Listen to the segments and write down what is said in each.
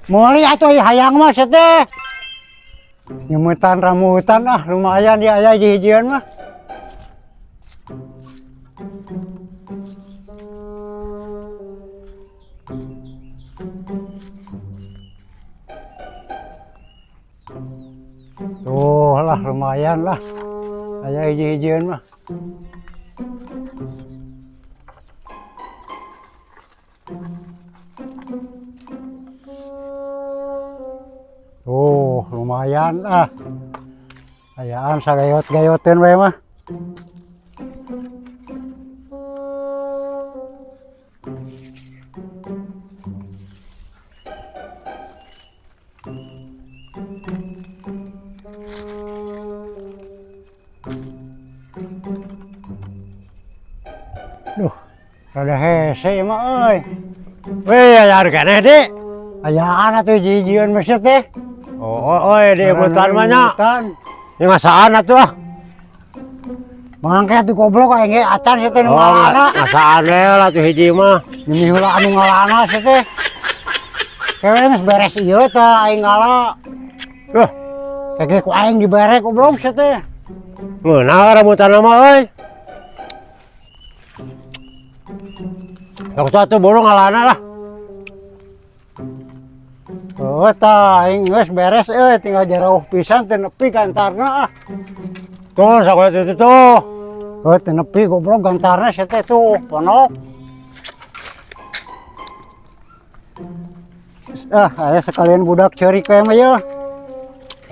Meuli atuh hayang mah teh. Nyemutan rambutan lumayan dia aya hiji-hijian mah. Tuh lah lumayan lah. Aya hiji-hijian mah. Tuh lumayan ayaan sagayot-gayotin we mah. Duh, rada hese mah euy. Weh, aya keneh, Dik. Ayaan atuh hiji-hijian mah teh. Oh, di hutan mah nya. Ini ngasaan atuh. Mangke atuh goblok aing ge acan teh nu Oh, ngalana. ngasaan we lah tuh hiji mah. Demi heula anu ngalana teh. Kewe geus beres ieu teh aing ngala. Duh, Kege ku aing dibere goblok teh. meunah rambutan mah euy. Sok atuh burung ngalana lah. Oh tah aing geus beres tinggal jarauh pisan teh nepi gantarna Tuh, sakola itu tuh. teh nepi goblok gantarna teh tuh ponok. Aya sekalian budak ceurik we mah yeuh.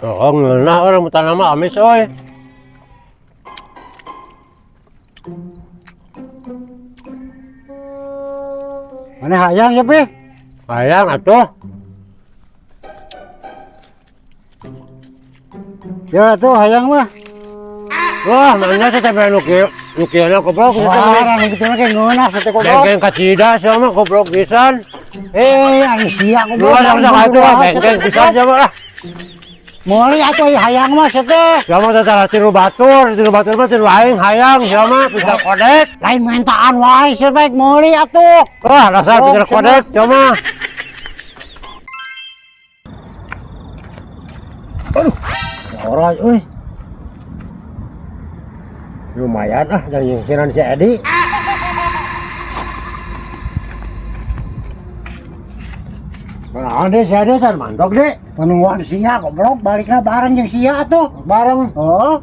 Oh, ngeunah rambutan mah amis euy. Maneh hayang ya Pi? Hayang atuh. Ya tuh hayang mah. Wah, mana teh teh nukieuna goblok. Wah, nu kitu mah ge ngeunah teh goblok. Bengkeng kacida sama goblok pisan. Aya sia goblok. Dua sama atuh bengkeng pisan sama lah. Meuli atuh hayang mah teh. Sama teh tiru batur mah tiru aing hayang sama pisah kodek. Lain mentaan wae sih baik meuli atuh. Wah, dasar pisah kodek sama. Ora euy. Lumayan dari nyingsiran si Edi. Nah, deh saya kan mantok deh. Menungguan sia goblok baliknya bareng jeung sia atuh. Bareng. Oh,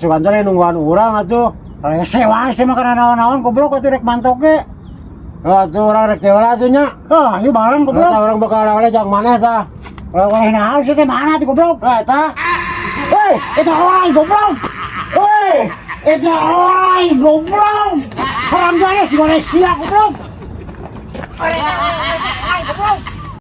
Sebentar nungguan urang atuh. rese wae sih mah kana naon-naon goblok atuh rek mantok ge. Atuh urang rek teula atuh nya. Ieu bareng goblok. Eta urang bakal oleh jang maneh tah. Oleh naon sih teh mana tuh goblok? Eta. Hei, eta orang goblok. Hei, eta orang goblok. Haram jare si Malaysia goblok. Goblok.